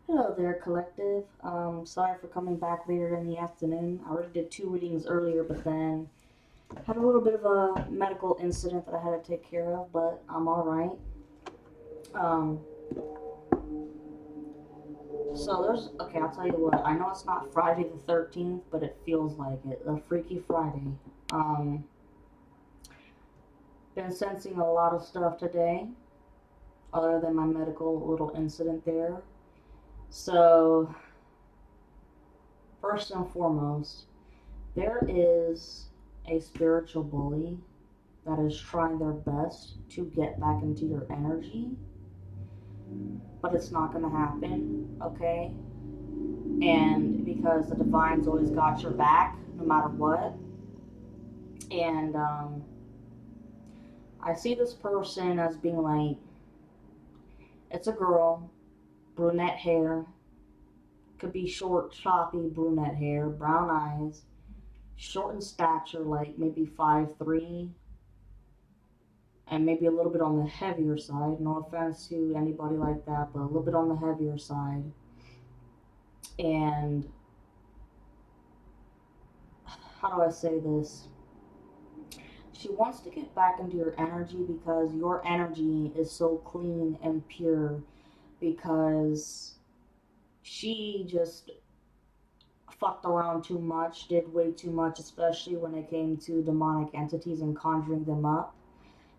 Hello there, collective. Sorry for coming back later in the afternoon. I already did two readings earlier, but then had a little bit of a medical incident that I had to take care of, but I'm all right. Um, okay, I'll tell you what. I know it's not Friday the 13th, but it feels like it. A Freaky Friday. Um, been sensing a lot of stuff today, other than my medical little incident there. So, first and foremost, there is a spiritual bully that is trying their best to get back into your energy, but it's not going to happen, okay? And because the divine's always got your back, no matter what. And I see this person as being like, it's a girl, brunette hair, could be short, choppy brunette hair, brown eyes, short in stature, like maybe 5'3", and maybe a little bit on the heavier side. No offense to anybody like that, but a little bit on the heavier side. And how do I say this? She wants to get back into your energy because your energy is so clean and pure because she just fucked around too much, did way too much, especially when it came to demonic entities and conjuring them up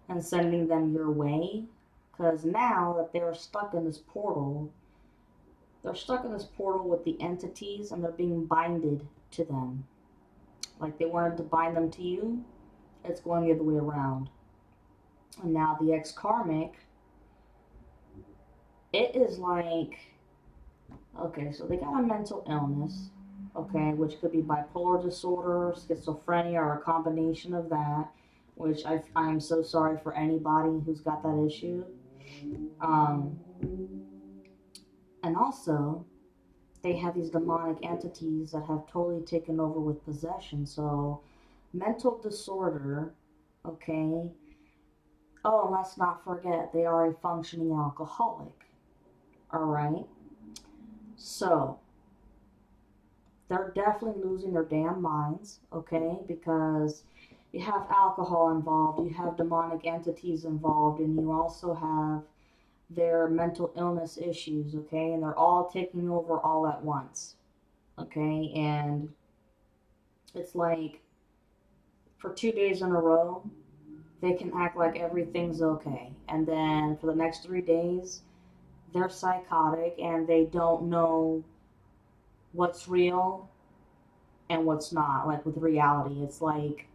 and sending them your way. Because now that they're stuck in this portal, they're stuck in this portal with the entities and they're being binded to them. Like they wanted to bind them to you, it's going the other way around. And now the ex karmic, it is like, okay, so they got a mental illness, okay, which could be bipolar disorder, schizophrenia, or a combination of that, which I'm so sorry for anybody who's got that issue. Um, and also, they have these demonic entities that have totally taken over with possession. So, mental disorder, okay. Oh, and let's not forget, they are a functioning alcoholic, all right? So, they're definitely losing their damn minds, okay? Because you have alcohol involved, you have demonic entities involved, and you also have their mental illness issues, okay? And they're all taking over all at once, okay? And it's like for 2 days in a row, they can act like everything's okay. And then for the next 3 days, they're psychotic and they don't know what's real and what's not. Like with reality, it's like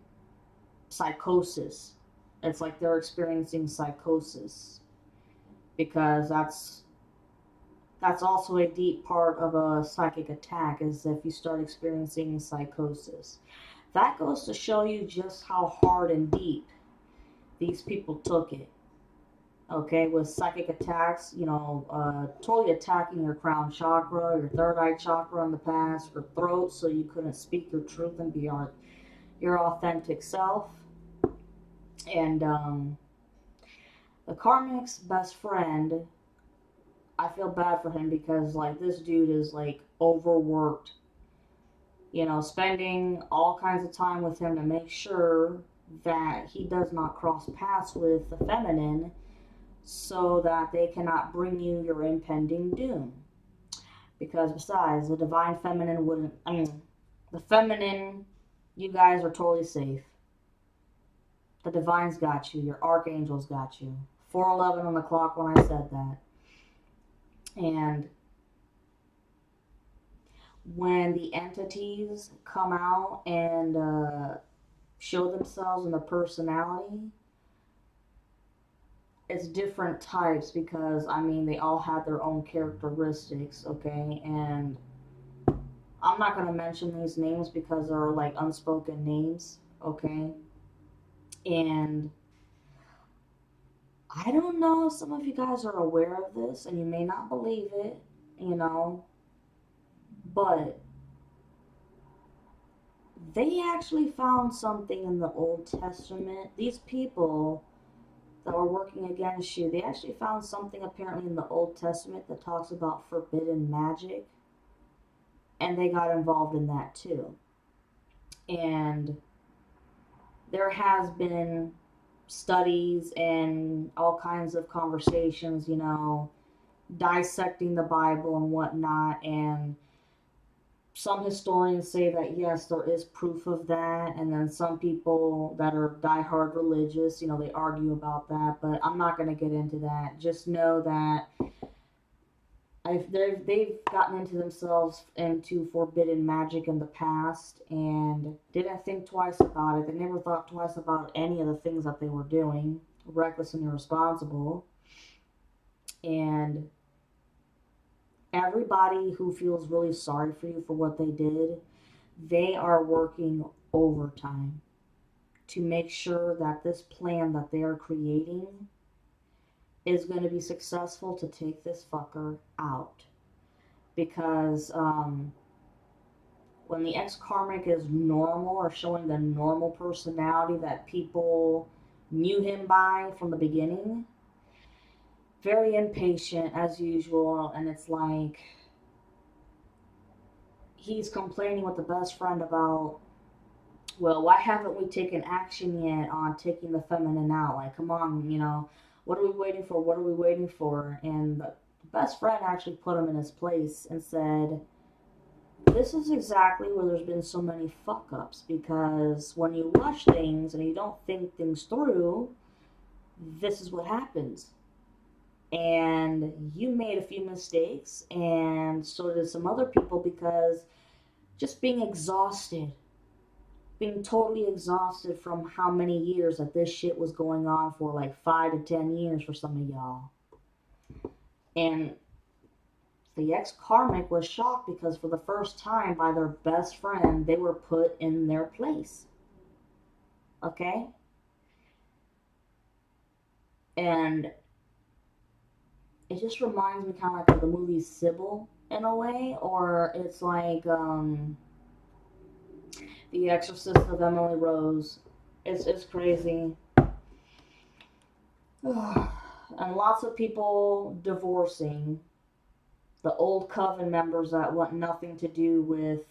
psychosis. It's like they're experiencing psychosis because that's also a deep part of a psychic attack is if you start experiencing psychosis. That goes to show you just how hard and deep these people took it. Okay, with psychic attacks, totally attacking your crown chakra, your third eye chakra in the past, your throat, so you couldn't speak your truth and be your authentic self. And the karmic's best friend, I feel bad for him because like this dude is like overworked, spending all kinds of time with him to make sure that he does not cross paths with the feminine so that they cannot bring you your impending doom. Because besides, the divine feminine wouldn't, the feminine, you guys are totally safe. The divine's got you, your archangel's got you. 4:11 on the clock when I said that. And when the entities come out and show themselves in their personality, it's different types because they all have their own characteristics, okay? And I'm not going to mention these names because they're like unspoken names, okay? And I don't know if some of you guys are aware of this and you may not believe it, you know, but they actually found something in the Old Testament. These people, that were working against you. They actually found something apparently in the Old Testament that talks about forbidden magic, and they got involved in that too. And there has been studies and all kinds of conversations, dissecting the Bible and whatnot. And some historians say that yes, there is proof of that, and then some people that are diehard religious, they argue about that. But I'm not going to get into that. Just know that they've gotten into themselves into forbidden magic in the past and didn't think twice about it. They never thought twice about any of the things that they were doing, reckless and irresponsible. And everybody who feels really sorry for you for what they did, they are working overtime to make sure that this plan that they are creating is going to be successful to take this fucker out. Because when the ex-karmic is normal or showing the normal personality that people knew him by from the beginning, very impatient as usual, and it's like he's complaining with the best friend about, well, why haven't we taken action yet on taking the feminine out? Like, come on, what are we waiting for? What are we waiting for? And the best friend actually put him in his place and said, this is exactly where there's been so many fuck ups, because when you rush things and you don't think things through, this is what happens. And you made a few mistakes, and so did some other people, because just being exhausted, being totally exhausted from how many years that this shit was going on for, like 5 to 10 years for some of y'all. And the ex-karmic was shocked because for the first time by their best friend, they were put in their place. Okay? And it just reminds me kind of like of the movie Sybil in a way, or it's like The Exorcist of Emily Rose. It's crazy. And lots of people divorcing. The old coven members that want nothing to do with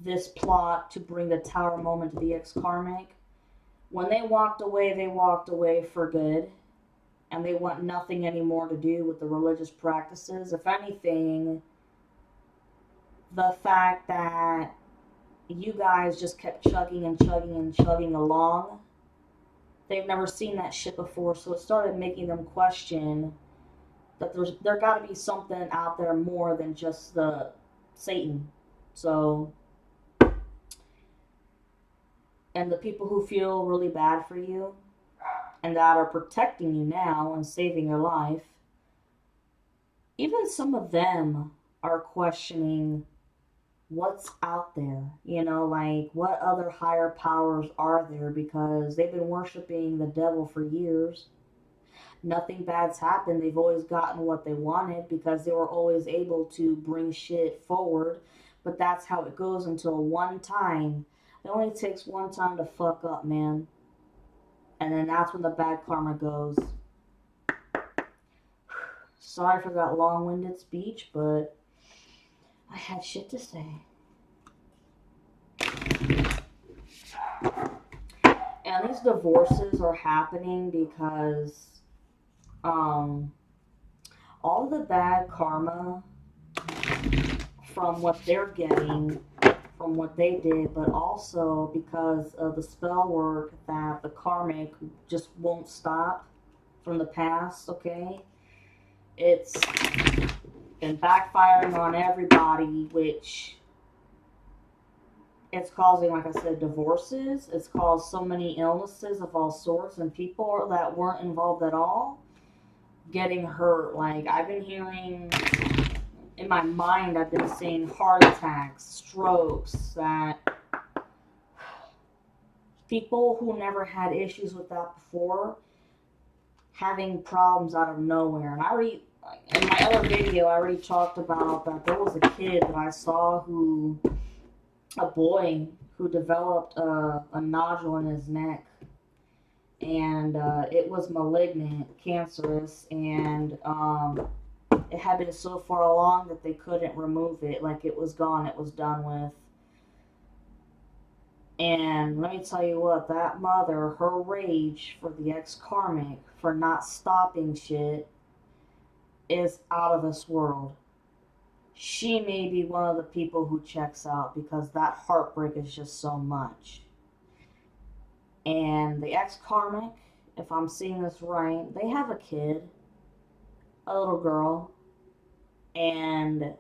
this plot to bring the tower moment to the ex-karmic. When they walked away for good. And they want nothing anymore to do with the religious practices. If anything, the fact that you guys just kept chugging and chugging and chugging along, they've never seen that shit before, so it started making them question that there got to be something out there more than just the Satan. So, and the people who feel really bad for you and that are protecting you now and saving your life, even some of them are questioning what's out there, like what other higher powers are there, because they've been worshiping the devil for years. Nothing bad's happened. They've always gotten what they wanted because they were always able to bring shit forward. But that's how it goes until one time. It only takes one time to fuck up, man. And then that's when the bad karma goes. Sorry for that long-winded speech, but I had shit to say. And these divorces are happening because all the bad karma from what they're getting from what they did, but also because of the spell work that the karmic just won't stop from the past, okay? It's been backfiring on everybody, which it's causing, like I said, divorces. It's caused so many illnesses of all sorts, and people that weren't involved at all getting hurt. Like, I've been hearing, in my mind, I've been seeing heart attacks, strokes, that people who never had issues with that before having problems out of nowhere. And I already, in my other video, I already talked about that there was a kid that I saw a boy who developed a nodule in his neck. and it was malignant, cancerous, and it had been so far along that they couldn't remove it. Like, it was gone, it was done with. And let me tell you what, that mother, her rage for the ex-karmic for not stopping shit is out of this world. She may be one of the people who checks out because that heartbreak is just so much. And the ex-karmic, if I'm seeing this right, they have a kid, a little girl, and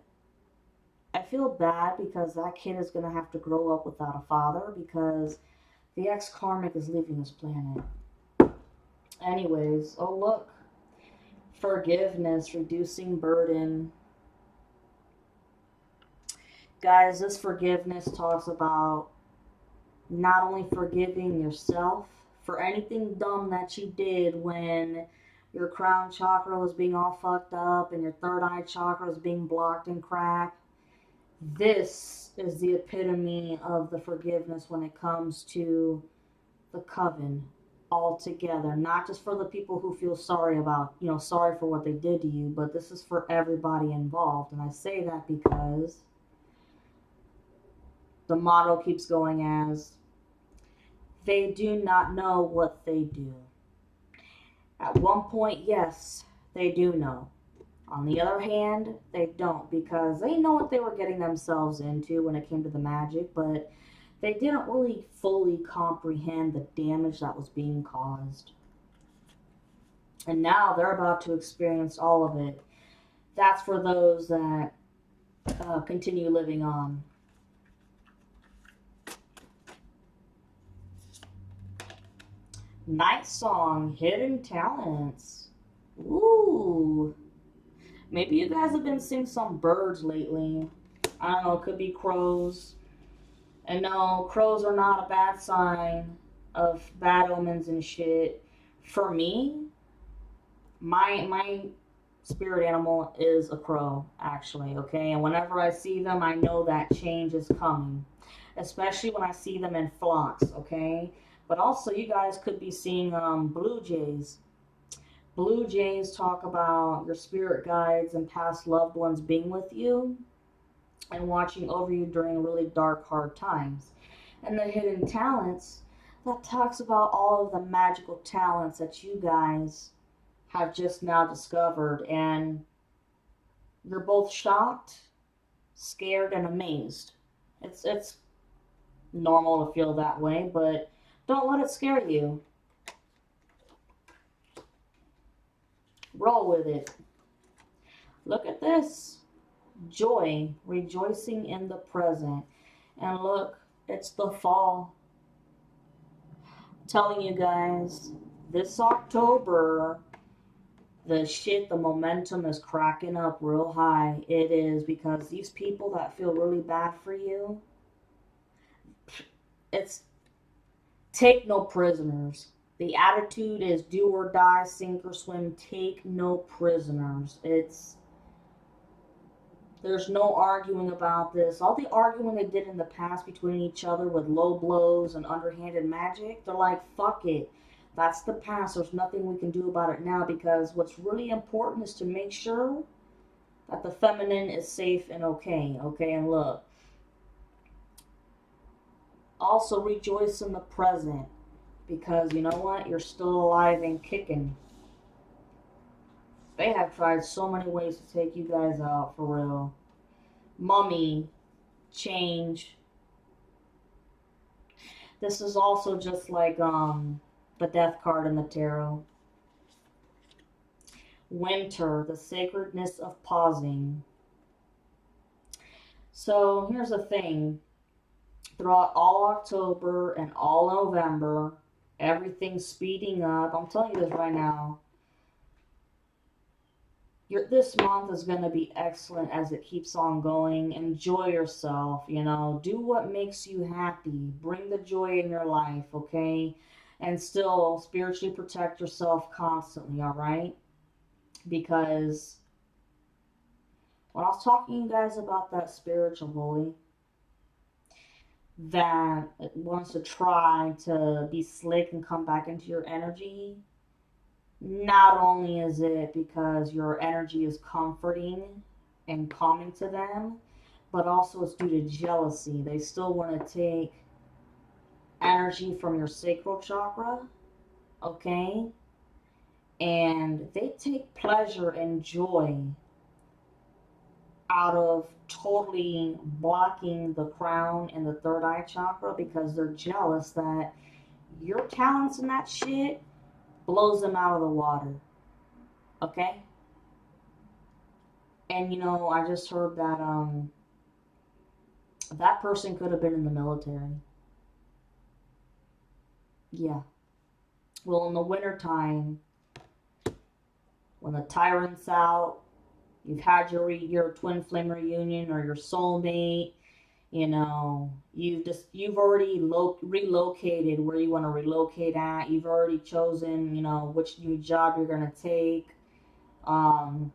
I feel bad because that kid is going to have to grow up without a father because the ex-karmic is leaving this planet. Anyways, oh look, forgiveness, reducing burden. Guys, this forgiveness talks about not only forgiving yourself for anything dumb that you did when your crown chakra was being all fucked up and your third eye chakra was being blocked and cracked. This is the epitome of the forgiveness when it comes to the coven altogether. Not just for the people who feel sorry about, sorry for what they did to you, but this is for everybody involved. And I say that because the motto keeps going as, they do not know what they do. At one point, yes, they do know. On the other hand, they don't because they know what they were getting themselves into when it came to the magic, but they didn't really fully comprehend the damage that was being caused. And now they're about to experience all of it. That's for those that continue living on. Nice song, Hidden Talents. Ooh. Maybe you guys have been seeing some birds lately. I don't know, it could be crows. And no, crows are not a bad sign of bad omens and shit. For me, my spirit animal is a crow, actually, okay? And whenever I see them, I know that change is coming. Especially when I see them in flocks, okay? But also, you guys could be seeing blue jays. Blue jays talk about your spirit guides and past loved ones being with you and watching over you during really dark, hard times. And the hidden talents, that talks about all of the magical talents that you guys have just now discovered. And you're both shocked, scared, and amazed. It's normal to feel that way, but don't let it scare you. Roll with it. Look at this. Joy, rejoicing in the present. And look, it's the fall. I'm telling you guys, this October, the momentum is cracking up real high. It is because these people that feel really bad for you, it's take no prisoners. The attitude is do or die, sink or swim, take no prisoners. There's no arguing about this. All the arguing they did in the past between each other with low blows and underhanded magic, they're like, fuck it. That's the past. There's nothing we can do about it now because what's really important is to make sure that the feminine is safe and okay. Okay, and look. Also rejoice in the present because you know what? You're still alive and kicking. They have tried so many ways to take you guys out for real. Mummy, change. This is also just like the death card in the tarot. Winter, the sacredness of pausing. So here's the thing. Throughout all October and all November, everything's speeding up. I'm telling you this right now. This month is going to be excellent as it keeps on going. Enjoy yourself, do what makes you happy. Bring the joy in your life, okay? And still spiritually protect yourself constantly, all right? Because when I was talking to you guys about that spiritual bully, that wants to try to be slick and come back into your energy, not only is it because your energy is comforting and calming to them, but also it's due to jealousy. They still want to take energy from your sacral chakra, okay? And they take pleasure and joy out of totally blocking the crown and the third eye chakra because they're jealous that your talents in that shit blows them out of the water. Okay? And I just heard that that person could have been in the military. Yeah. Well, in the wintertime, when the tyrant's out, you've had your twin flame reunion or your soulmate, you've already relocated where you want to relocate at. You've already chosen, which new job you're going to take. Um,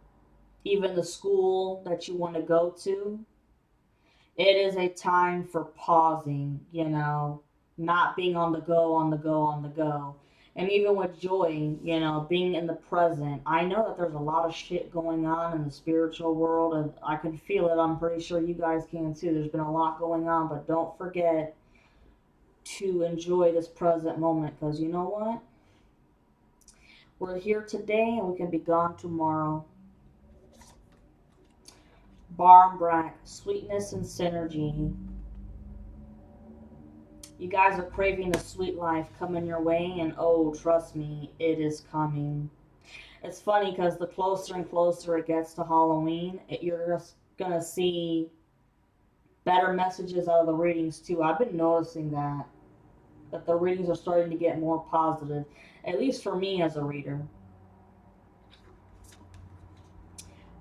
Even the school that you want to go to, it is a time for pausing, not being on the go, on the go, on the go. And even with joy, being in the present. I know that there's a lot of shit going on in the spiritual world, and I can feel it. I'm pretty sure you guys can too. There's been a lot going on, but don't forget to enjoy this present moment because you know what? We're here today and we can be gone tomorrow. Barmbrack, sweetness and synergy. You guys are craving a sweet life coming your way, and oh, trust me, it is coming. It's funny because the closer and closer it gets to Halloween, you're just gonna see better messages out of the readings too. I've been noticing that the readings are starting to get more positive, at least for me as a reader.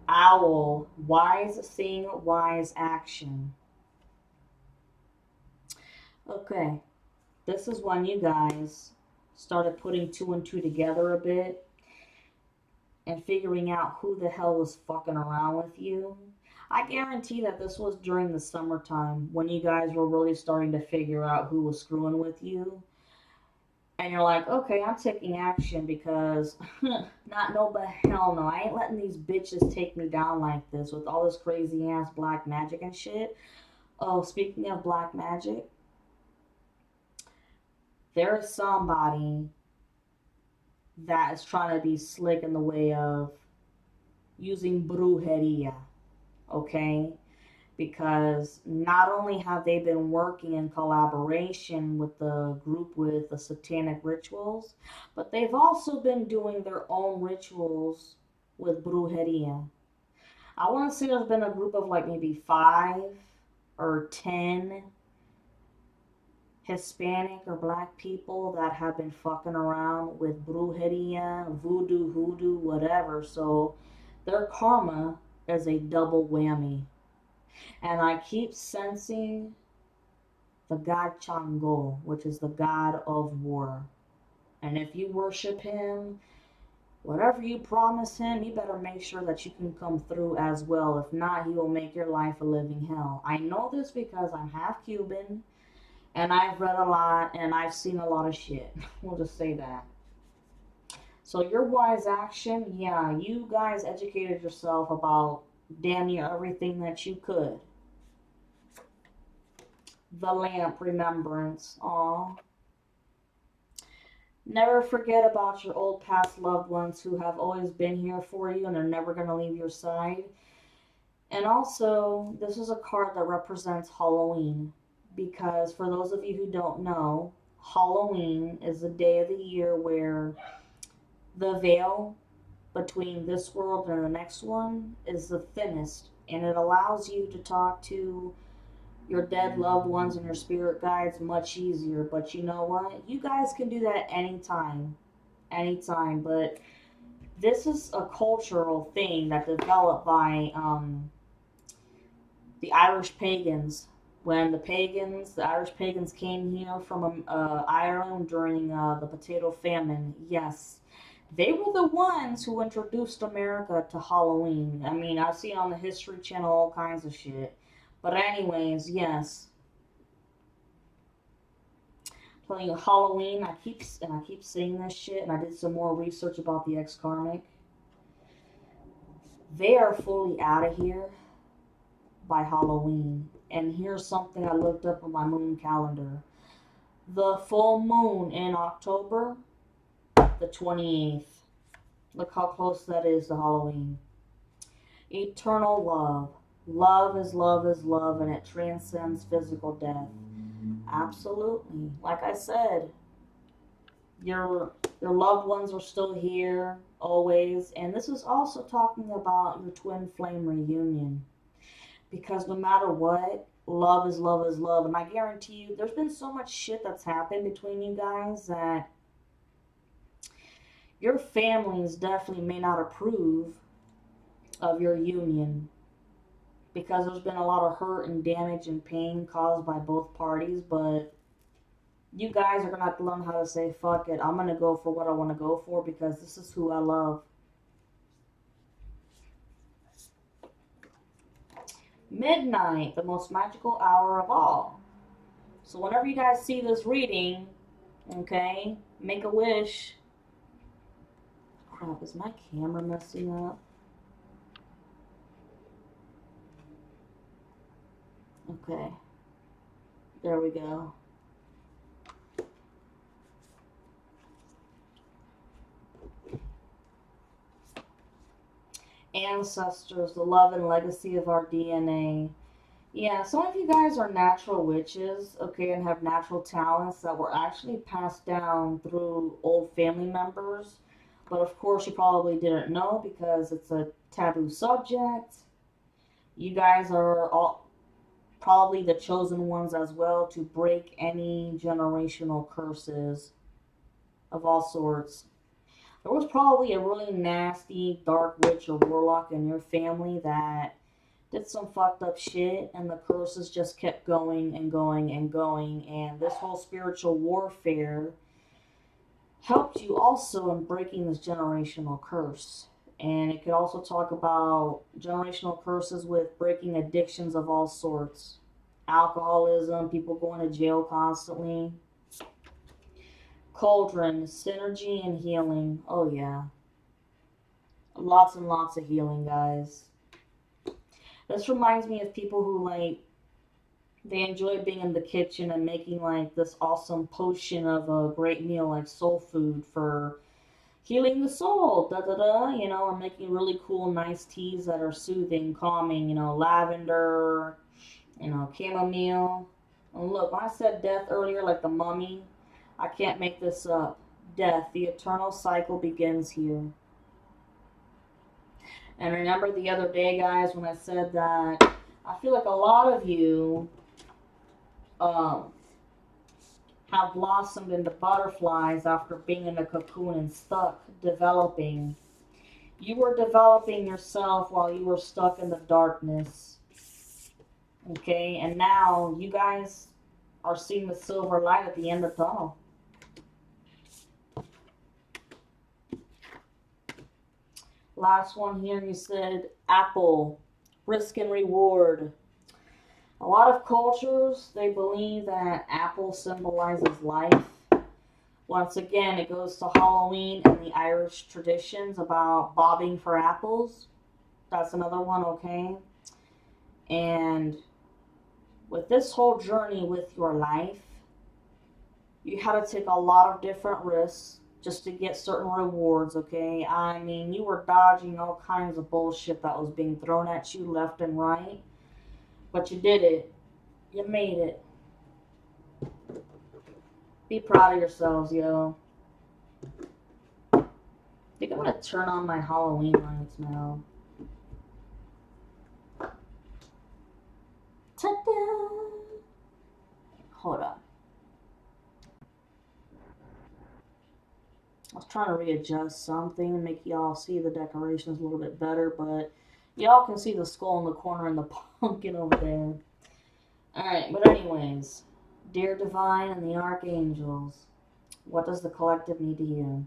Owl, wise seeing, wise action. Okay, this is when you guys started putting two and two together a bit and figuring out who the hell was fucking around with you. I guarantee that this was during the summertime when you guys were really starting to figure out who was screwing with you. And you're like, okay, I'm taking action because not no, but hell no. I ain't letting these bitches take me down like this with all this crazy ass black magic and shit. Oh, speaking of black magic, there is somebody that is trying to be slick in the way of using brujeria, okay? Because not only have they been working in collaboration with the group with the satanic rituals, but they've also been doing their own rituals with brujeria. I want to say there's been a group of like maybe 5 or 10 Hispanic or black people that have been fucking around with brujeria, voodoo, hoodoo, whatever. So their karma is a double whammy. And I keep sensing the god Chango, which is the god of war. And if you worship him, whatever you promise him, you better make sure that you can come through as well. If not, he will make your life a living hell. I know this because I'm half Cuban and I've read a lot and I've seen a lot of shit. We'll just say that. So your wise action, yeah, you guys educated yourself about damn near everything that you could. The lamp remembrance. Aw. Never forget about your old past loved ones who have always been here for you and they're never going to leave your side. And also, this is a card that represents Halloween. Because for those of you who don't know, Halloween is the day of the year where the veil between this world and the next one is the thinnest. And it allows you to talk to your dead loved ones and your spirit guides much easier. But you know what? You guys can do that anytime. Anytime. But this is a cultural thing that developed by the Irish pagans. When the Irish pagans came here from Ireland during the potato famine, yes, they were the ones who introduced America to Halloween. I mean, I've seen on the History Channel all kinds of shit. But anyways, yes, Playing Halloween. I keep saying this shit, and I did some more research about the ex-karmic. They are fully out of here by Halloween. And here's something I looked up on my moon calendar. The full moon in October, the 28th. Look how close that is to Halloween. Eternal love. Love is love is love, and it transcends physical death. Absolutely. Like I said, your loved ones are still here always, and this is also talking about your twin flame reunion. Because no matter what, love is love is love, and I guarantee you, there's been so much shit that's happened between you guys that your families definitely may not approve of your union because there's been a lot of hurt and damage and pain caused by both parties, but you guys are gonna have to learn how to say, fuck it, I'm gonna go for what I wanna go for because this is who I love. Midnight, the most magical hour of all. So whenever you guys see this reading, okay, make a wish. Crap, is my camera messing up? Okay. There we go. Ancestors, the love and legacy of our DNA. Yeah, some of you guys are natural witches, okay, and have natural talents that were actually passed down through old family members. But of course, you probably didn't know because it's a taboo subject. You guys are all probably the chosen ones as well to break any generational curses of all sorts. There was probably a really nasty dark witch or warlock in your family that did some fucked up shit, and the curses just kept going and going and going. And this whole spiritual warfare helped you also in breaking this generational curse. And it could also talk about generational curses with breaking addictions of all sorts, alcoholism, people going to jail constantly. Cauldron, synergy and healing. Oh, yeah. Lots and lots of healing, guys. This reminds me of people who, like, they enjoy being in the kitchen and making, like, this awesome potion of a great meal, like soul food for healing the soul, da da da, you know, or making really cool, nice teas that are soothing, calming, you know, lavender, you know, chamomile. And look, when I said death earlier, like the mummy, I can't make this up. Death, the eternal cycle begins here. And remember the other day, guys, when I said that I feel like a lot of you have blossomed into butterflies after being in a cocoon and stuck, developing. You were developing yourself while you were stuck in the darkness. Okay, and now you guys are seeing the silver light at the end of the tunnel. Last one here, you said apple, risk and reward. A lot of cultures, they believe that apple symbolizes life. Once again, it goes to Halloween and the Irish traditions about bobbing for apples. That's another one, okay? And with this whole journey with your life, you had to take a lot of different risks just to get certain rewards, okay? I mean, you were dodging all kinds of bullshit that was being thrown at you left and right, but you did it. You made it. Be proud of yourselves, yo. I think I'm gonna turn on my Halloween lights now. Ta-da! Hold up. I was trying to readjust something, make y'all see the decorations a little bit better, but y'all can see the skull in the corner and the pumpkin over there. Alright, but anyways, dear Divine and the Archangels, what does the collective need to hear?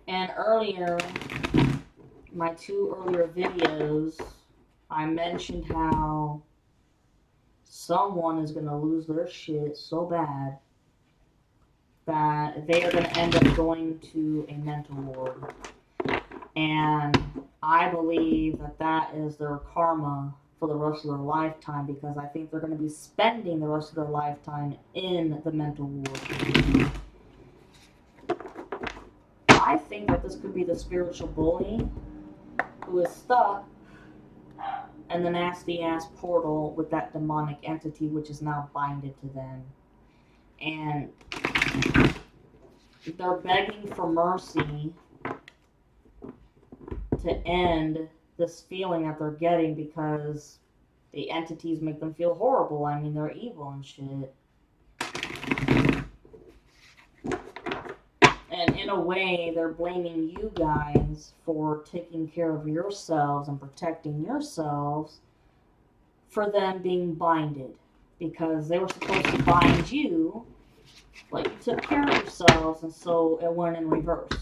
And earlier, my two earlier videos, I mentioned how someone is going to lose their shit so bad that they are going to end up going to a mental ward. And I believe that that is their karma for the rest of their lifetime, because I think they're going to be spending the rest of their lifetime in the mental ward. I think that this could be the spiritual bully who is stuck in the nasty ass portal with that demonic entity, which is now binded to them. And they're begging for mercy to end this feeling that they're getting, because the entities make them feel horrible. I mean, they're evil and shit. And in a way, they're blaming you guys for taking care of yourselves and protecting yourselves for them being binded. Because they were supposed to bind you, but you took care of yourselves, and so it went in reverse.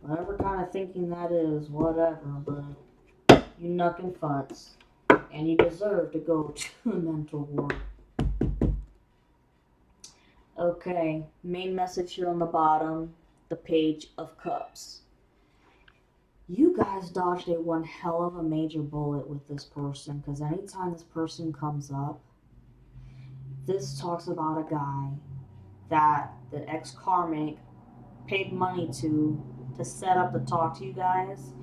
Whatever kind of thinking that is, whatever, but you knuckin' futz. And you deserve to go to the mental ward. Okay, main message here on the bottom, the Page of Cups. You guys dodged a one hell of a major bullet with this person, because anytime this person comes up, this talks about a guy that the ex-karmic paid money to set up to talk to you guys.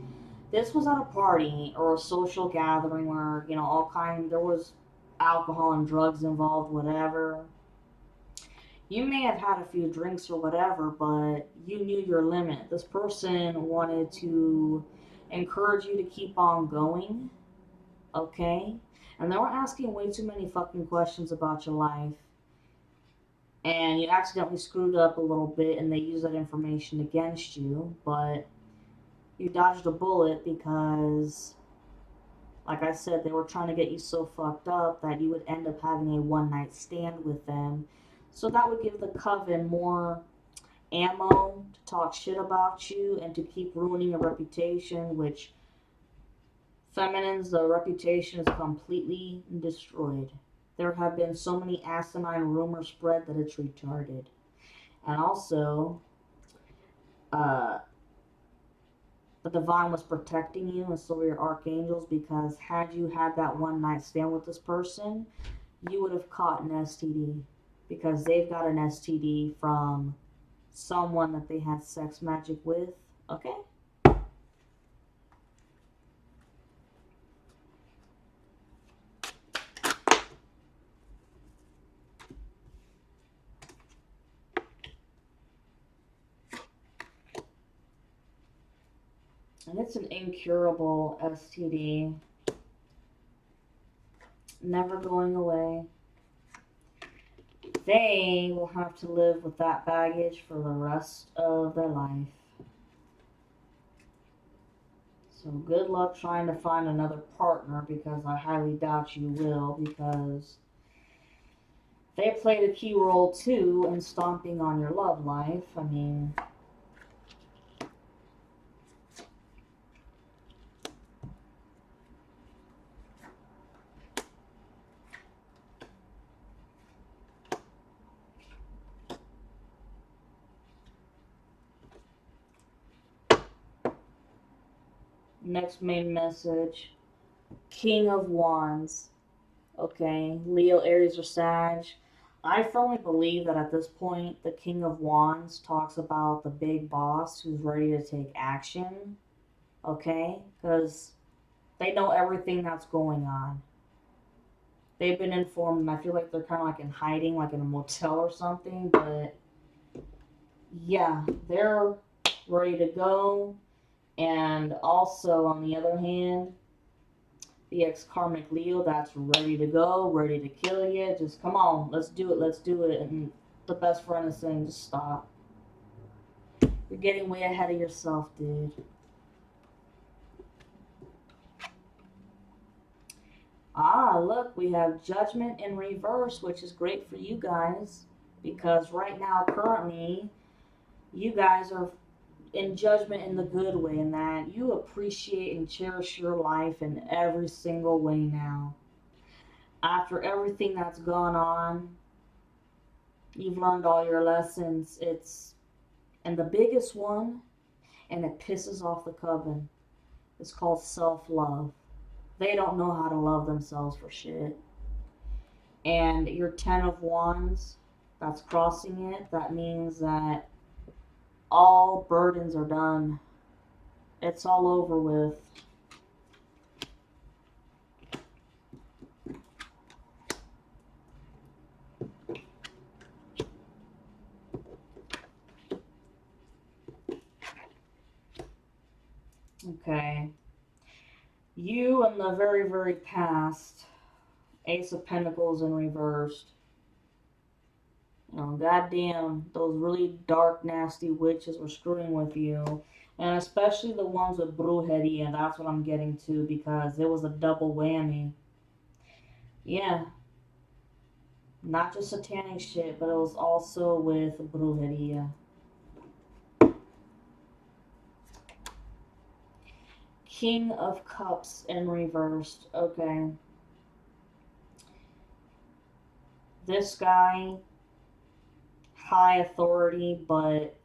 This was at a party or a social gathering where, there was alcohol and drugs involved, whatever. You may have had a few drinks or whatever, but you knew your limit. This person wanted to encourage you to keep on going, okay? And they were asking way too many fucking questions about your life. And you accidentally screwed up a little bit, and they used that information against you, but you dodged a bullet because, like I said, they were trying to get you so fucked up that you would end up having a one-night stand with them. So that would give the coven more ammo to talk shit about you and to keep ruining your reputation, which feminines, the reputation is completely destroyed. There have been so many asinine rumors spread that it's retarded. And also, the divine was protecting you, and so were your archangels, because had you had that one night stand with this person, you would have caught an STD, because they've got an STD from someone that they had sex magic with, okay? And it's an incurable STD. Never going away. They will have to live with that baggage for the rest of their life. So good luck trying to find another partner, because I highly doubt you will, because they played a key role too in stomping on your love life. I mean, next main message, King of Wands. Okay, Leo, Aries, or Sag. I firmly believe that at this point, the King of Wands talks about the big boss who's ready to take action. Okay, because they know everything that's going on. They've been informed, and I feel like they're kind of like in hiding, like in a motel or something. But yeah, they're ready to go. And also, on the other hand, the ex-karmic Leo that's ready to go, ready to kill you. Just come on, let's do it. And the best friend is saying, just stop. You're getting way ahead of yourself, dude. Ah, look, we have Judgment in reverse, which is great for you guys, because right now, currently, you guys are in judgment in the good way, in that you appreciate and cherish your life in every single way now. After everything that's gone on, you've learned all your lessons. And the biggest one, and it pisses off the coven, is called self love. They don't know how to love themselves for shit. And your 10 of Wands, that's crossing it, that means that all burdens are done. It's all over with. Okay. You in the very, very past, Ace of Pentacles in reversed. You know, goddamn, those really dark, nasty witches were screwing with you. And especially the ones with brujeria, that's what I'm getting to, because it was a double whammy. Yeah, not just satanic shit, but it was also with brujeria. King of Cups in reversed. Okay. This guy, high authority, but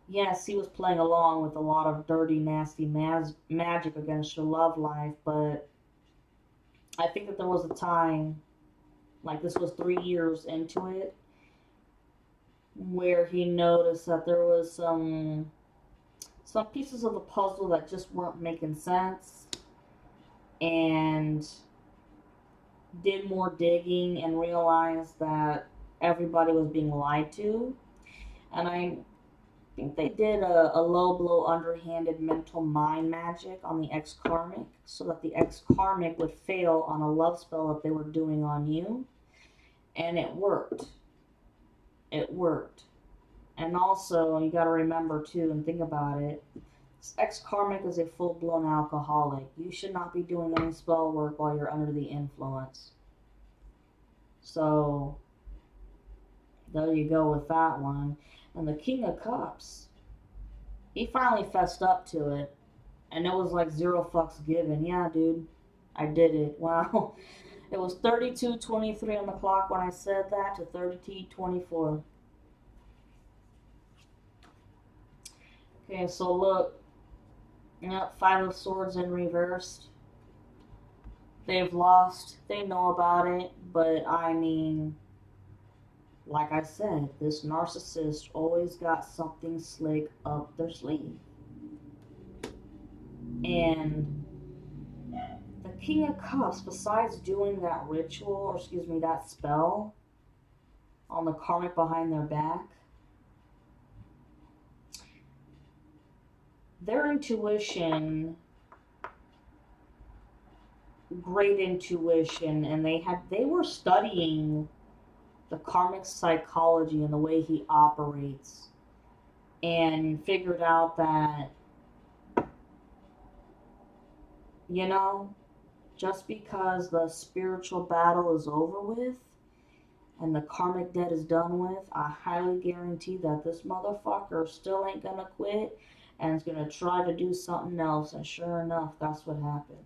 yes, he was playing along with a lot of dirty, nasty magic against your love life, but I think that there was a time, like this was 3 years into it, where he noticed that there was some pieces of the puzzle that just weren't making sense, and did more digging and realized that everybody was being lied to. And I think they did a low blow, underhanded mental mind magic on the ex karmic so that the ex karmic would fail on a love spell that they were doing on you. And it worked. It worked. And also, you got to remember too and think about it. This ex karmic is a full blown alcoholic. You should not be doing any spell work while you're under the influence. So, there you go with that one. And the King of Cups, he finally fessed up to it. And it was like zero fucks given. Yeah, dude, I did it. Wow. It was 32:23 on the clock when I said that to 32:24. Okay, so look. Yep, Five of Swords in reversed. They've lost. They know about it. But I mean, like I said, this narcissist always got something slick up their sleeve. And the King of Cups, besides doing that ritual, or excuse me, that spell on the karmic behind their back, their intuition, great intuition, and they were studying the karmic psychology and the way he operates, and figured out that, you know, just because the spiritual battle is over with and the karmic debt is done with, I highly guarantee that this motherfucker still ain't gonna quit and is gonna try to do something else. And sure enough, that's what happened.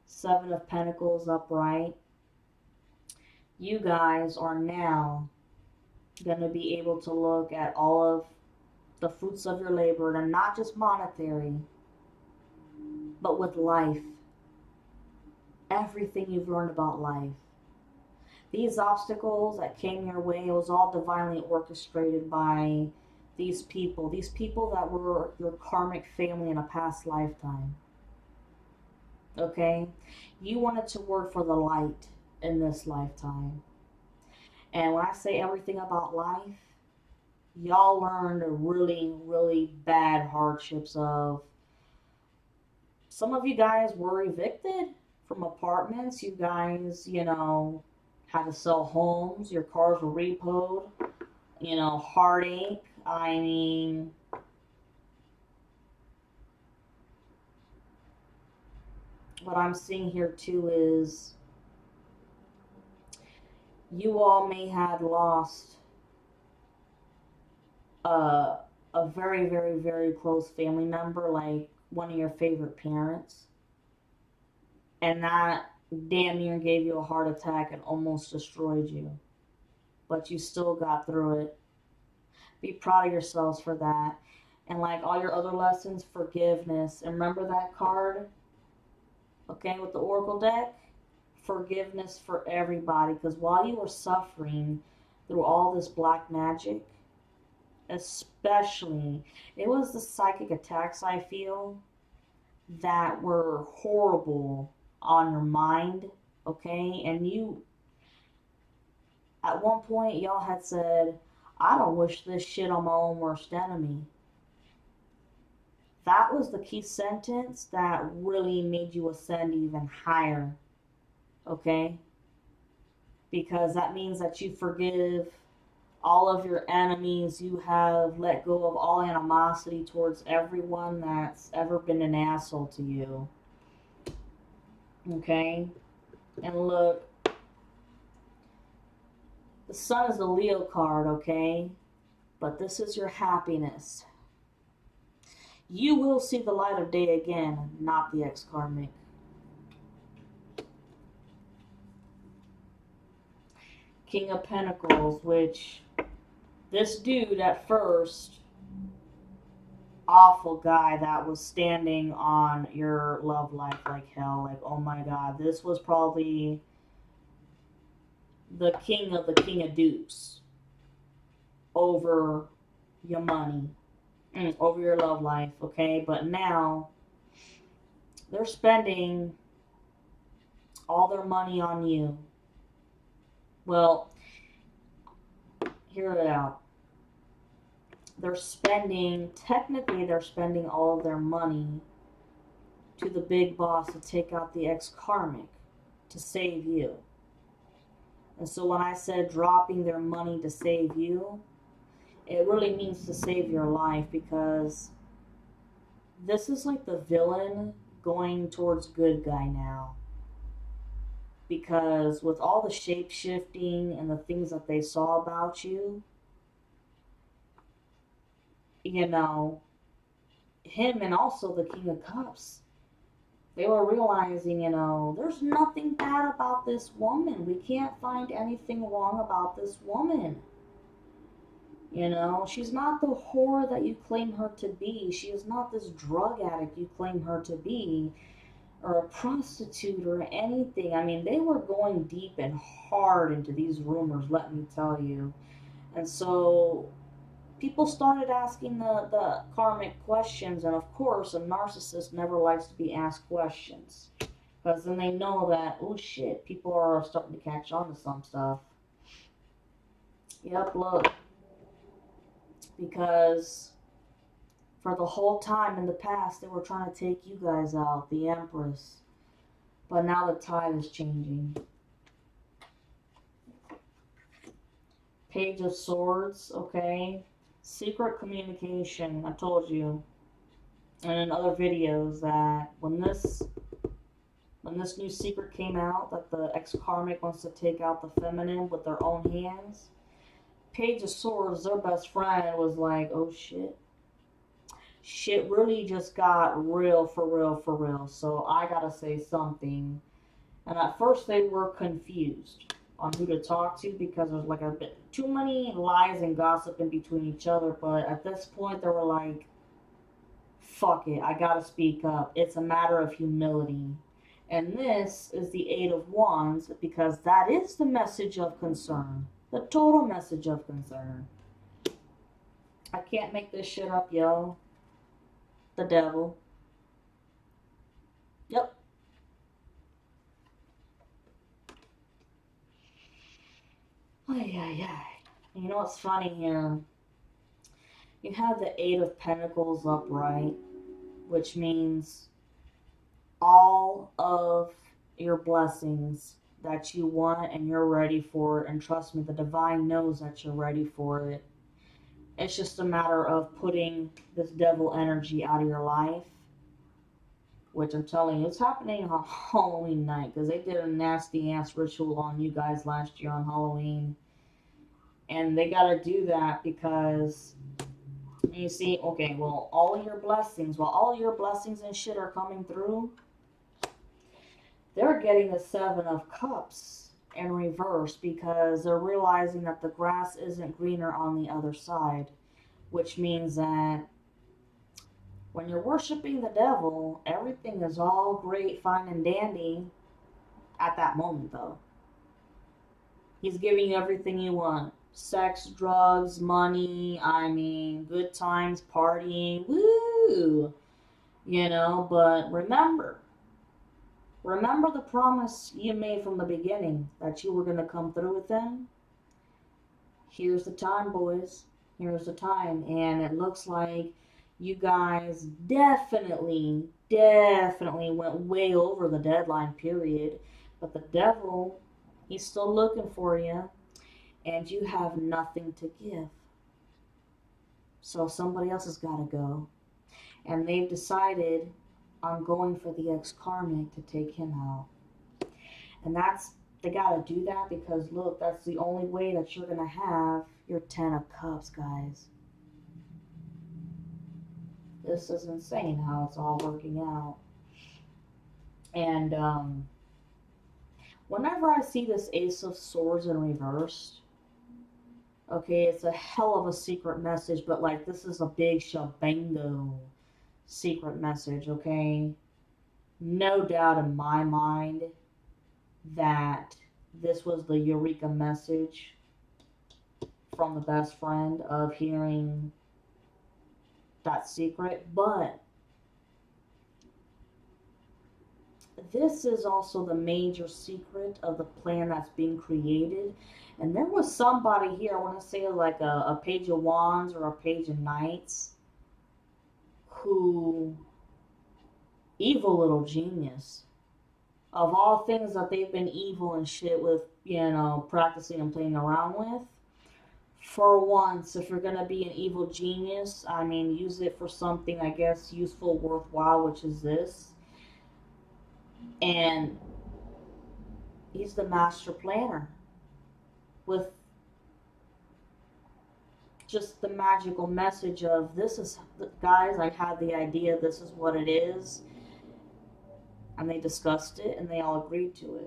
Seven of Pentacles upright. You guys are now gonna be able to look at all of the fruits of your labor, and not just monetary, but with life. Everything you've learned about life. These obstacles that came your way, it was all divinely orchestrated by these people that were your karmic family in a past lifetime. Okay? You wanted to work for the light in this lifetime. And when I say everything about life, y'all learned the really, really bad hardships of. Some of you guys were evicted from apartments. You guys, had to sell homes. Your cars were repoed. Heartache. I mean, what I'm seeing here too is you all may have lost uh, a very, very, very close family member, like one of your favorite parents, and that damn near gave you a heart attack and almost destroyed you, but you still got through it. Be proud of yourselves for that. And like all your other lessons, forgiveness. And remember that card, okay, with the Oracle deck? Forgiveness for everybody. Because while you were suffering through all this black magic, especially, it was the psychic attacks, I feel, that were horrible on your mind, okay? And you, at one point, y'all had said, I don't wish this shit on my own worst enemy. That was the key sentence that really made you ascend even higher, okay? Because that means that you forgive all of your enemies. You have let go of all animosity towards everyone that's ever been an asshole to you, okay? And look, the sun is the Leo card, okay? But this is your happiness. You will see the light of day again, not the ex-karmic. King of Pentacles, which this dude at first, awful guy that was standing on your love life like hell. Like, oh my god, this was probably the king of dupes over your money, over your love life, okay? But now they're spending all their money on you. Well, hear it out. Technically, they're spending all of their money to the big boss to take out the ex-karmic to save you. And so when I said dropping their money to save you, it really means to save your life, because this is like the villain going towards good guy now. Because with all the shape shifting and the things that they saw about you, you know, him and also the King of Cups, they were realizing, you know, there's nothing bad about this woman. We can't find anything wrong about this woman. You know, she's not the whore that you claim her to be. She is not this drug addict you claim her to be, or a prostitute or anything. I mean, they were going deep and hard into these rumors, let me tell you. And so people started asking the karmic questions, and of course, a narcissist never likes to be asked questions. Because then they know that, oh shit, people are starting to catch on to some stuff. Yep, look. Because for the whole time in the past, they were trying to take you guys out, the Empress. But now the tide is changing. Page of Swords, okay? Secret communication. I told you, and in other videos, that when this new secret came out, that the ex-karmic wants to take out the feminine with their own hands, Page of Swords, their best friend, was like, oh shit. Shit really just got real for real for real. So I gotta say something. And at first they were confused on who to talk to, because there's like a bit too many lies and gossip in between each other. But at this point they were like, fuck it, I gotta speak up. It's a matter of humility. And this is the Eight of Wands, because that is the message of concern. The total message of concern. I can't make this shit up, yo. The devil. Yep. Ay, ay, ay. You know what's funny here? You have the Eight of Pentacles upright, which means all of your blessings that you want and you're ready for it. And trust me, the divine knows that you're ready for it. It's just a matter of putting this devil energy out of your life, which I'm telling you, it's happening on Halloween night, because they did a nasty ass ritual on you guys last year on Halloween. And they gotta do that because And you see, okay, well, all your blessings, while all your blessings and shit are coming through, they're getting the Seven of Cups in reverse because they're realizing that the grass isn't greener on the other side, which means that when you're worshiping the devil, everything is all great, fine, and dandy at that moment, though. He's giving you everything you want: sex, drugs, money, I mean, good times, partying, woo! But remember the promise you made from the beginning that you were going to come through with him? Here's the time, boys. Here's the time. And it looks like you guys definitely went way over the deadline period. But the devil, he's still looking for you, and you have nothing to give. So somebody else has got to go. And they've decided on going for the ex-karmic to take him out. And they gotta do that because look, that's the only way that you're gonna have your 10 of Cups, guys. This is insane how it's all working out. And whenever I see this Ace of Swords in reverse, okay, it's a hell of a secret message, but like this is a big shabango secret message, okay? No doubt in my mind that this was the Eureka message from the best friend of hearing that secret, but this is also the major secret of the plan that's being created. And there was somebody here, I want to say like a Page of Wands or a Page of Knights, who, evil little genius, of all things that they've been evil and shit with, practicing and playing around with, for once, if you're gonna be an evil genius, I mean, use it for something, I guess, useful, worthwhile, which is this. And he's the master planner with just the magical message of this is, guys, I had the idea, this is what it is. And they discussed it and they all agreed to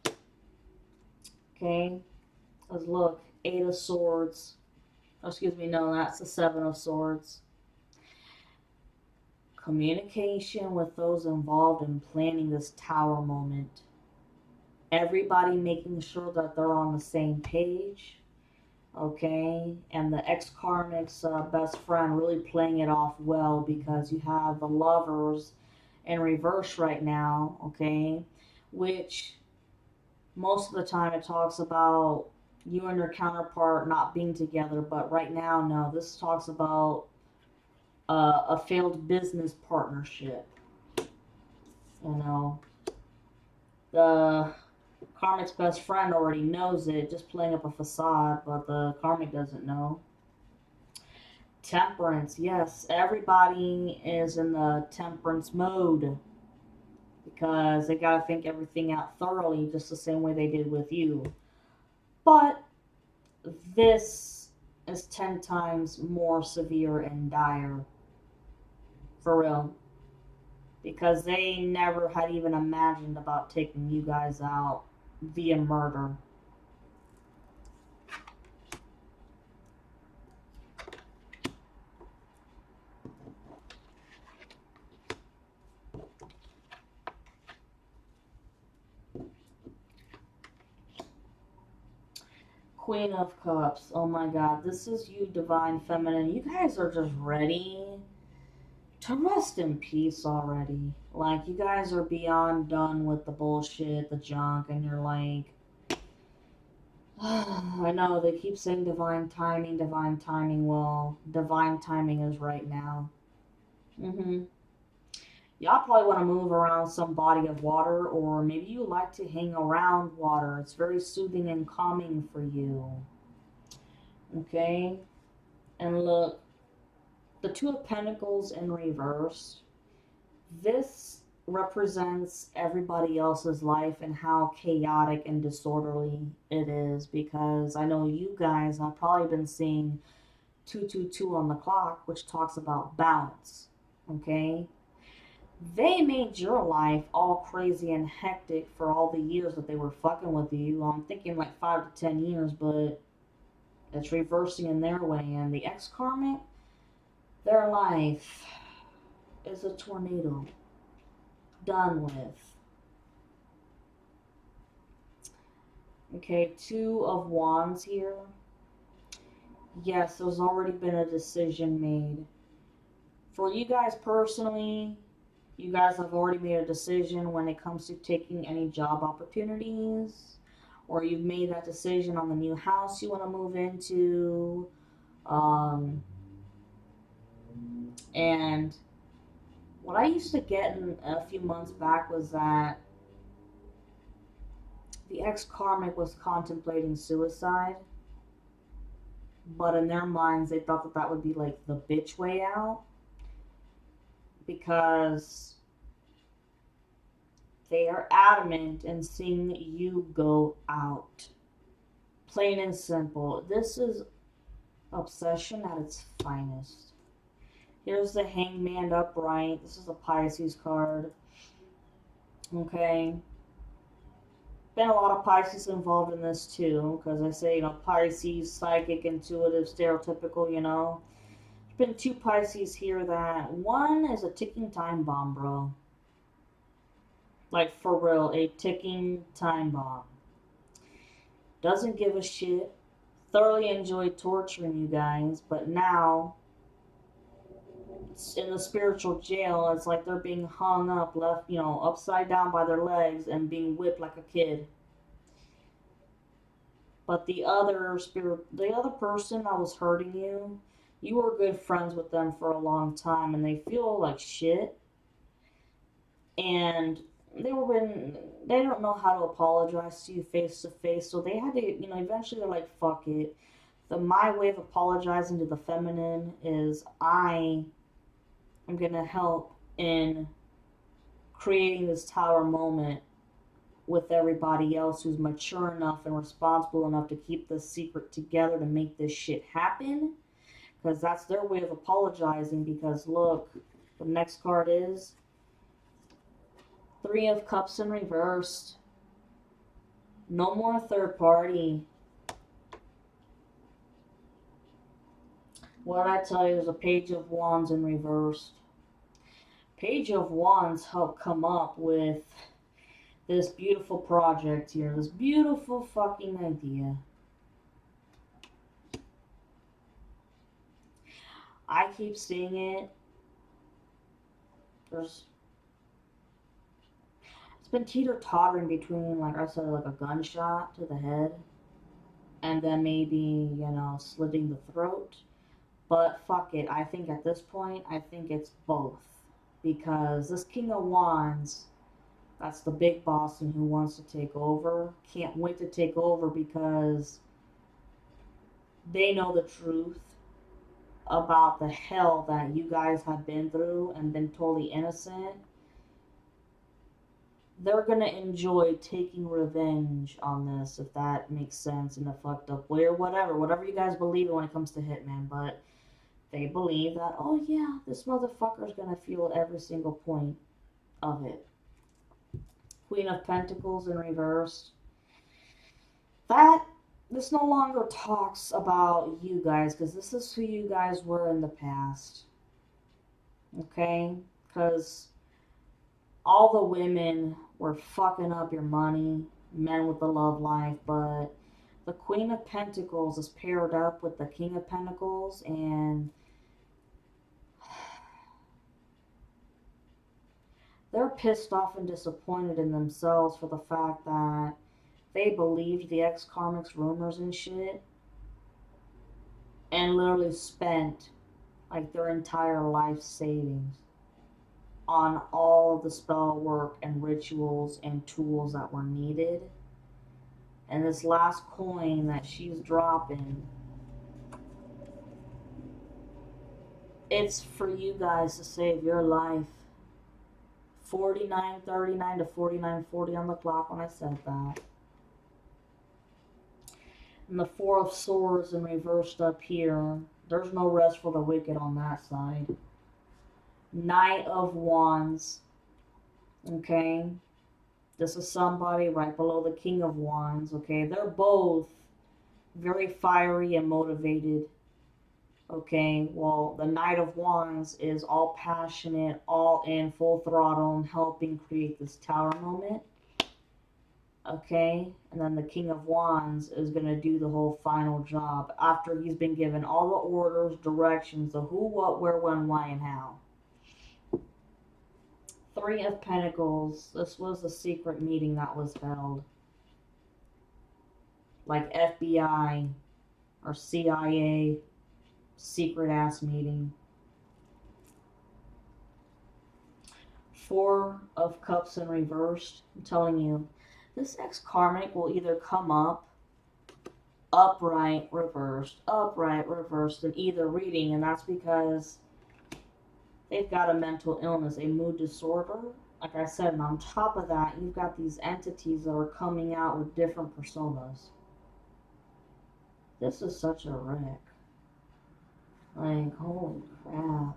it. Okay? Because look, 8 of Swords. Oh, excuse me, no, that's the 7 of Swords. Communication with those involved in planning this tower moment. Everybody making sure that they're on the same page. Okay? And the ex-karmic's best friend really playing it off well because you have the Lovers in reverse right now. Okay? Which most of the time it talks about you and your counterpart not being together, but right now, no. This talks about a failed business partnership. The karmic's best friend already knows it, just playing up a facade, but the karmic doesn't know. Temperance, yes, everybody is in the temperance mode because they gotta think everything out thoroughly, just the same way they did with you. But this is 10 times more severe and dire. For real. Because they never had even imagined about taking you guys out via murder. Queen of Cups. Oh my god, this is you, Divine Feminine. You guys are just ready to rest in peace already. Like, you guys are beyond done with the bullshit, the junk, and you're like, I know they keep saying divine timing, divine timing. Well, divine timing is right now. Y'all probably want to move around some body of water, or maybe you like to hang around water. It's very soothing and calming for you. Okay? And look, the Two of Pentacles in reverse. This represents everybody else's life and how chaotic and disorderly it is, because I know you guys have probably been seeing 222 on the clock, which talks about balance. Okay? They made your life all crazy and hectic for all the years that they were fucking with you. I'm thinking like 5 to 10 years, but it's reversing in their way. And the ex karmic, their life is a tornado. Done with. Okay, 2 of Wands here. Yes, there's already been a decision made. For you guys personally, you guys have already made a decision when it comes to taking any job opportunities, or you've made that decision on the new house you want to move into. And what I used to get in a few months back was that the ex karmic was contemplating suicide, but in their minds, they thought that that would be like the bitch way out because they are adamant in seeing you go out. Plain and simple. This is obsession at its finest. Here's the Hangman upright. This is a Pisces card. Okay. Been a lot of Pisces involved in this too, because I say, Pisces, psychic, intuitive, stereotypical, There's been 2 Pisces here that one is a ticking time bomb, bro. Like, for real, a ticking time bomb. Doesn't give a shit. Thoroughly enjoyed torturing you guys, but now it's in the spiritual jail. It's like they're being hung up, left, upside down by their legs and being whipped like a kid. But the other person that was hurting you, you were good friends with them for a long time, and they feel like shit. And they don't know how to apologize to you face to face, so they had to, eventually they're like, fuck it. My way of apologizing to the feminine is I am gonna help in creating this tower moment with everybody else who's mature enough and responsible enough to keep this secret together to make this shit happen. Because that's their way of apologizing. Because look, the next card is 3 of Cups in reversed. No more third party. What did I tell you? There's a Page of Wands in reversed. Page of Wands helped come up with this beautiful project here. This beautiful fucking idea. I keep seeing it. It's been teeter-tottering between, like I said, like a gunshot to the head and then maybe, slitting the throat. But fuck it. I think at this point, it's both. Because this King of Wands, that's the big boss and who wants to take over, can't wait to take over because they know the truth about the hell that you guys have been through and been totally innocent. They're gonna enjoy taking revenge on this, if that makes sense, in a fucked up way or whatever you guys believe in when it comes to Hitman. But they believe that, oh yeah, this motherfucker's gonna feel every single point of it. Queen of Pentacles in reverse. This no longer talks about you guys, because this is who you guys were in the past. Okay? Because all the women were fucking up your money, men with the love life, but the Queen of Pentacles is paired up with the King of Pentacles, and they're pissed off and disappointed in themselves for the fact that they believed the ex-karmic's rumors and shit and literally spent like their entire life savings on all of the spell work and rituals and tools that were needed. And this last coin that she's dropping, it's for you guys to save your life. 49:39 to 49:40 on the clock when I said that. And the 4 of Swords in reversed up here. There's no rest for the wicked on that side. Knight of Wands. Okay. This is somebody right below the King of Wands. Okay. They're both very fiery and motivated. Okay. Well, the Knight of Wands is all passionate, all in, full throttle, and helping create this tower moment. Okay, and then the King of Wands is going to do the whole final job after he's been given all the orders, directions, the who, what, where, when, why, and how. Three of Pentacles. This was a secret meeting that was held. Like FBI or CIA secret ass meeting. Four of Cups in reversed. I'm telling you, this ex-karmic will either come up upright, reversed, in either reading, and that's because they've got a mental illness, a mood disorder. Like I said, and on top of that, you've got these entities that are coming out with different personas. This is such a wreck. Like, holy crap.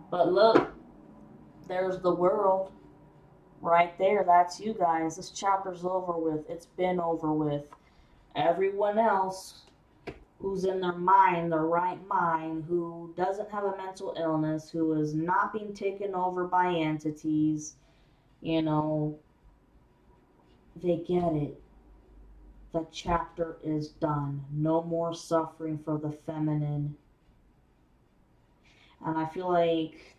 But look, there's the world. Right there, that's you guys. This chapter's over with. It's been over with. Everyone else who's in their mind, their right mind, who doesn't have a mental illness, who is not being taken over by entities, you know, they get it. The chapter is done. No more suffering for the feminine. And I feel like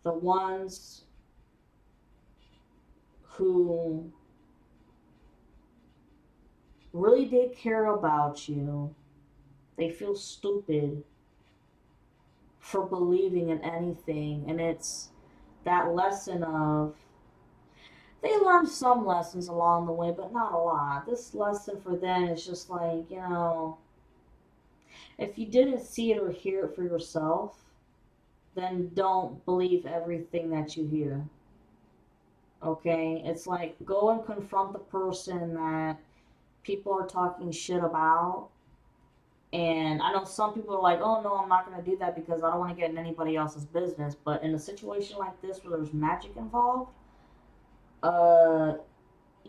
the ones who really did care about you, they feel stupid for believing in anything. And it's that lesson of, they learned some lessons along the way, but not a lot. This lesson for them is just like, you know, if you didn't see it or hear it for yourself, then don't believe everything that you hear. Okay? It's like, go and confront the person that people are talking shit about. And I know some people are like, oh no, I'm not going to do that because I don't want to get in anybody else's business. But in a situation like this where there's magic involved,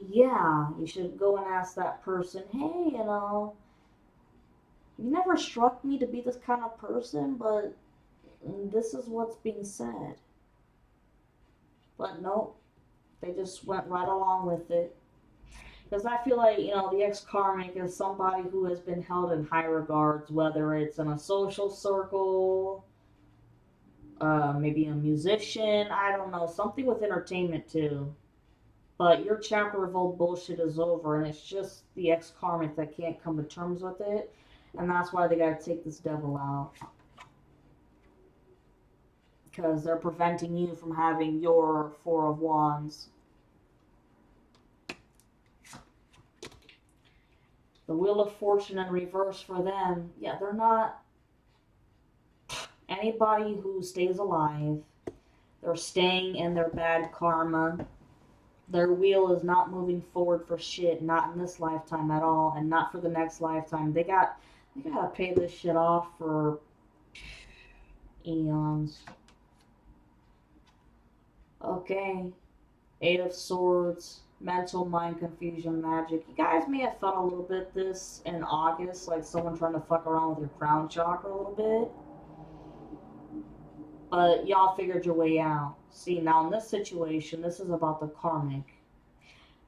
yeah, you should go and ask that person, hey, you know, you never struck me to be this kind of person, but this is what's being said. But nope, they just went right along with it. Because I feel like, you know, the ex-karmic is somebody who has been held in high regards, whether it's in a social circle, maybe a musician, I don't know, something with entertainment too. But your chapter of old bullshit is over, and it's just the ex-karmic that can't come to terms with it. And that's why they gotta take this devil out. Because they're preventing you from having your Four of Wands. The Wheel of Fortune in reverse for them. Yeah, they're not anybody who stays alive. They're staying in their bad karma. Their wheel is not moving forward for shit, not in this lifetime at all, and not for the next lifetime. They gotta pay this shit off for eons. Okay. Eight of Swords, mental, mind confusion, magic. You guys may have felt a little bit this in August, like someone trying to fuck around with your crown chakra a little bit. But y'all figured your way out. See, now in this situation, this is about the karmic.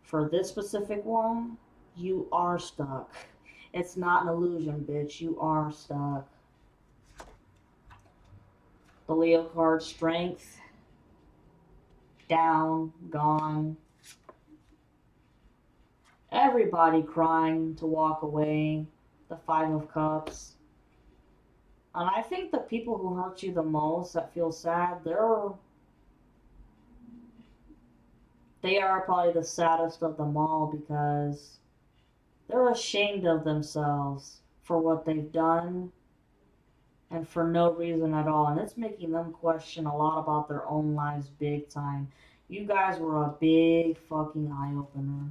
For this specific one, you are stuck. It's not an illusion, bitch. You are stuck. The Leo card, strength. Down, gone. Everybody crying to walk away. The Five of Cups. And I think the people who hurt you the most, that feel sad, they are probably the saddest of them all because they're ashamed of themselves for what they've done and for no reason at all. And it's making them question a lot about their own lives big time. You guys were a big fucking eye-opener.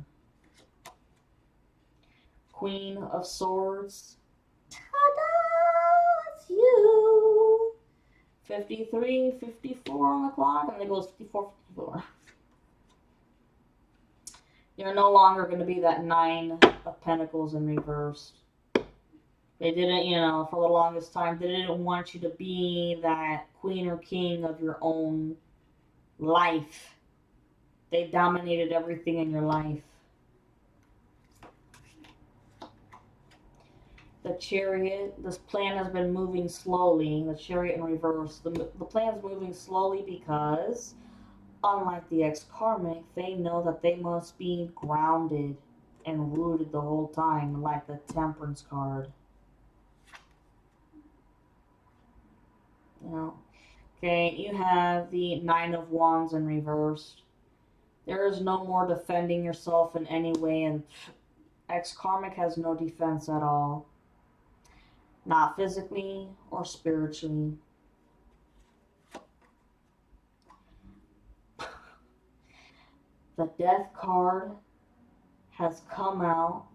Queen of Swords. Ta-da! It's you! 53, 54 on the clock, and then it goes 54, 54. You're no longer going to be that 9 of Pentacles in reverse. They didn't, for the longest time, they didn't want you to be that queen or king of your own life. They dominated everything in your life. The Chariot, this plan has been moving slowly. The Chariot in reverse. The plan's moving slowly because, unlike the ex-karmic, they know that they must be grounded and rooted the whole time, like the Temperance card. Okay, you have the 9 of Wands in reverse. There is no more defending yourself in any way, and ex-karmic has no defense at all. Not physically or spiritually. The Death card has come out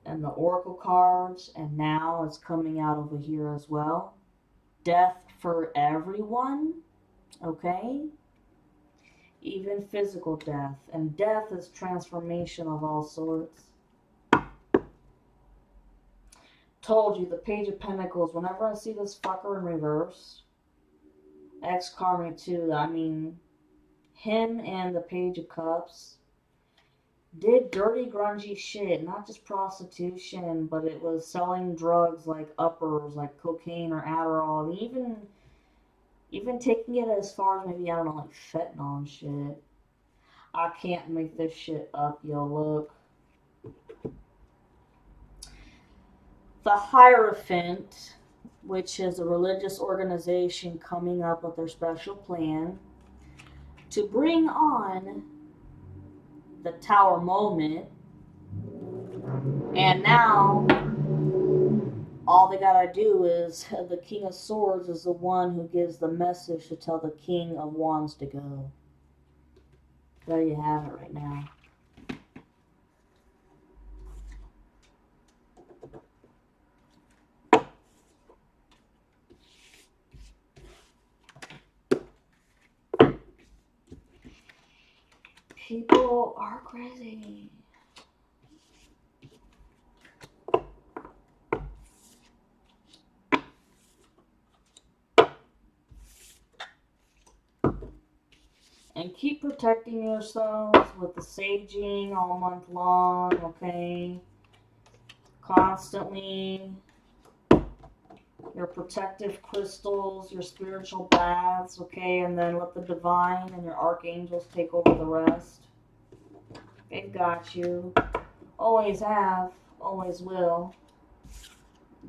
in the Oracle cards, and now it's coming out over here as well. Death for everyone, okay? Even physical death. And death is transformation of all sorts. Told you, the Page of Pentacles, whenever I see this fucker in reverse, ex-karmic too, I mean, him and the Page of Cups did dirty, grungy shit. Not just prostitution, but it was selling drugs like uppers, like cocaine or Adderall, and even taking it as far as maybe, I don't know, like fentanyl and shit. I can't make this shit up, yo, look. The Hierophant, which is a religious organization coming up with their special plan to bring on the Tower moment. And now, all they gotta do is, the King of Swords is the one who gives the message to tell the King of Wands to go. There you have it right now. People are crazy. And keep protecting yourselves with the saging all month long, okay? Constantly. Your protective crystals, your spiritual baths, okay? And then let the divine and your archangels take over the rest. They've got you. Always have, always will.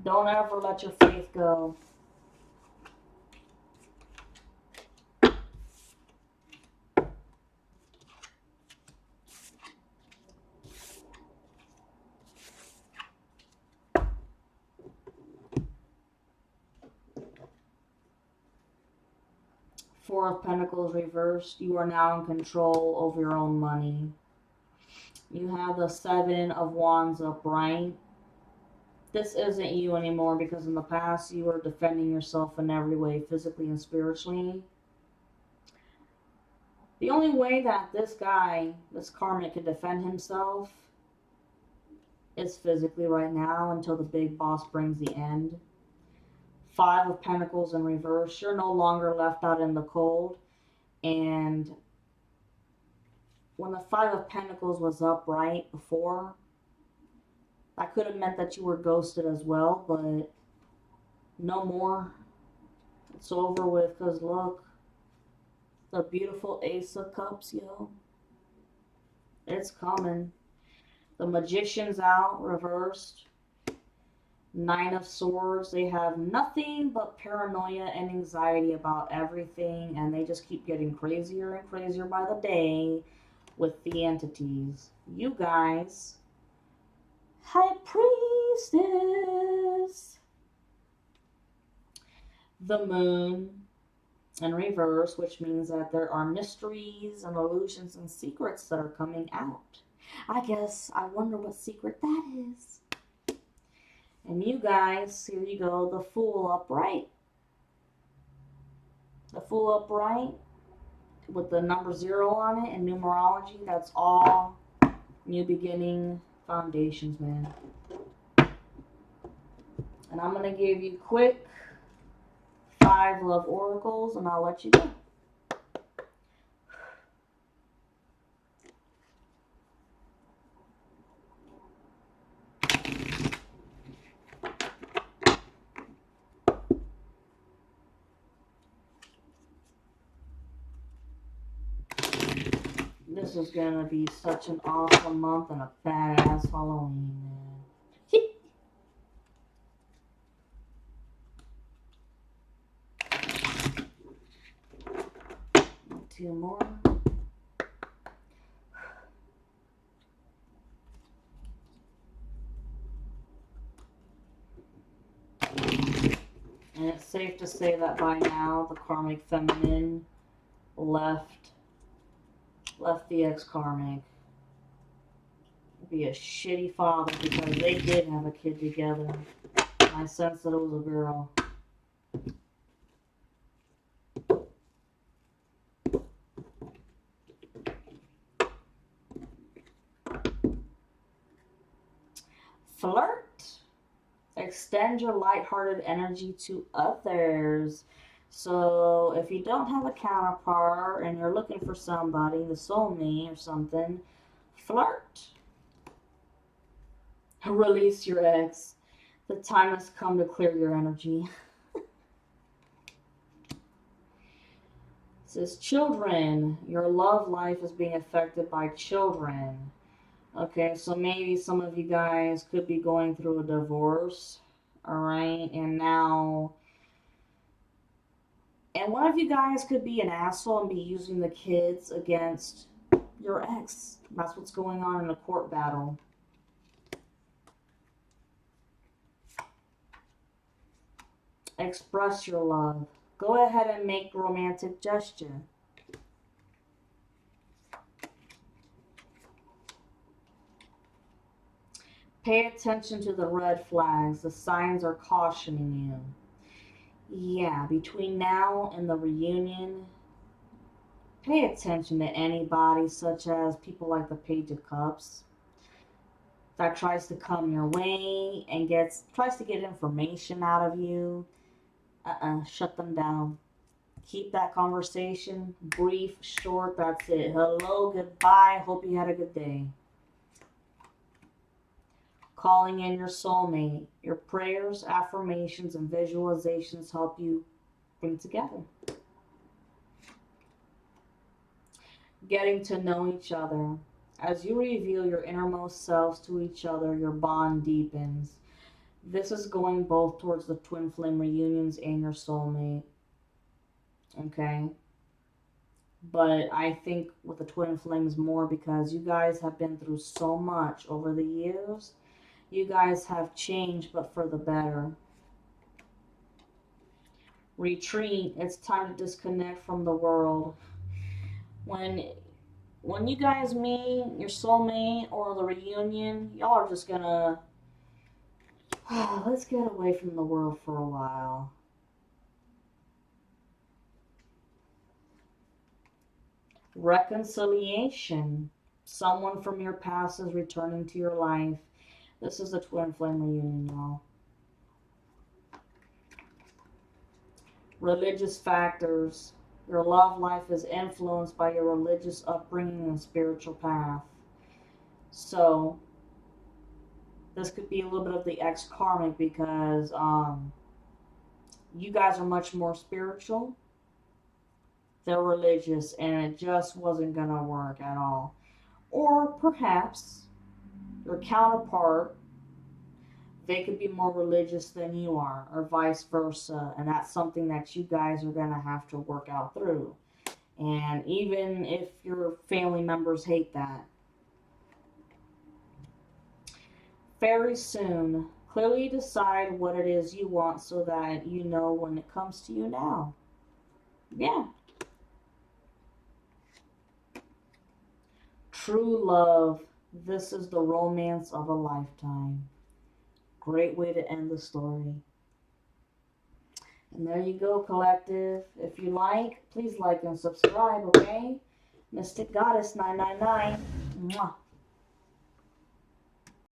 Don't ever let your faith go. Four of Pentacles reversed. You are now in control over your own money. You have the Seven of Wands upright. This isn't you anymore because in the past you were defending yourself in every way, physically and spiritually. The only way that this guy, this karmic, can defend himself is physically right now until the big boss brings the end. Five of Pentacles in reverse. You're no longer left out in the cold. And when the Five of Pentacles was upright before, that could have meant that you were ghosted as well, but no more. It's over with, because look, the beautiful Ace of Cups, yo. It's coming. The Magician's out, reversed. Nine of Swords. They have nothing but paranoia and anxiety about everything, and they just keep getting crazier and crazier by the day with the entities. You guys, High Priestess, the Moon, in reverse, which means that there are mysteries and illusions and secrets that are coming out. I wonder what secret that is. And you guys, here you go, the Fool upright. The Fool upright with the number 0 on it in numerology, that's all new beginning foundations, man. And I'm going to give you quick 5 love oracles and I'll let you go. This is gonna be such an awesome month and a badass Halloween, man. 2 more. And it's safe to say that by now the karmic feminine left the ex-karmic. Be a shitty father because they did have a kid together. I sense that it was a girl. Flirt. Extend your lighthearted energy to others. So if you don't have a counterpart and you're looking for somebody, the soulmate or something, flirt. Release your ex. The time has come to clear your energy. It says children. Your love life is being affected by children. Okay, so maybe some of you guys could be going through a divorce. Alright, and one of you guys could be an asshole and be using the kids against your ex. That's what's going on in a court battle. Express your love. Go ahead and make romantic gesture. Pay attention to the red flags. The signs are cautioning you. Yeah, between now and the reunion, pay attention to anybody such as people like the Page of Cups that tries to come your way and tries to get information out of you. Shut them down. Keep that conversation brief, short, that's it. Hello, goodbye, hope you had a good day. Calling in your soulmate. Your prayers, affirmations, and visualizations help you bring together. Getting to know each other. As you reveal your innermost selves to each other, your bond deepens. This is going both towards the twin flame reunions and your soulmate. Okay? But I think with the twin flames more because you guys have been through so much over the years. You guys have changed, but for the better. Retreat. It's time to disconnect from the world. When you guys meet your soulmate or the reunion, y'all are just gonna let's get away from the world for a while. Reconciliation. Someone from your past is returning to your life. This is the twin flame reunion, y'all. Religious factors. Your love life is influenced by your religious upbringing and spiritual path. So, this could be a little bit of the ex-karmic because you guys are much more spiritual. They're religious and it just wasn't going to work at all. Or perhaps your counterpart, they could be more religious than you are, or vice versa. And that's something that you guys are going to have to work out through. And even if your family members hate that. Very soon, clearly decide what it is you want so that you know when it comes to you now. Yeah. True love. This is the romance of a lifetime. Great way to end the story. And there you go, collective. If you like, please like and subscribe, okay? Mystic Goddess 999. Mwah.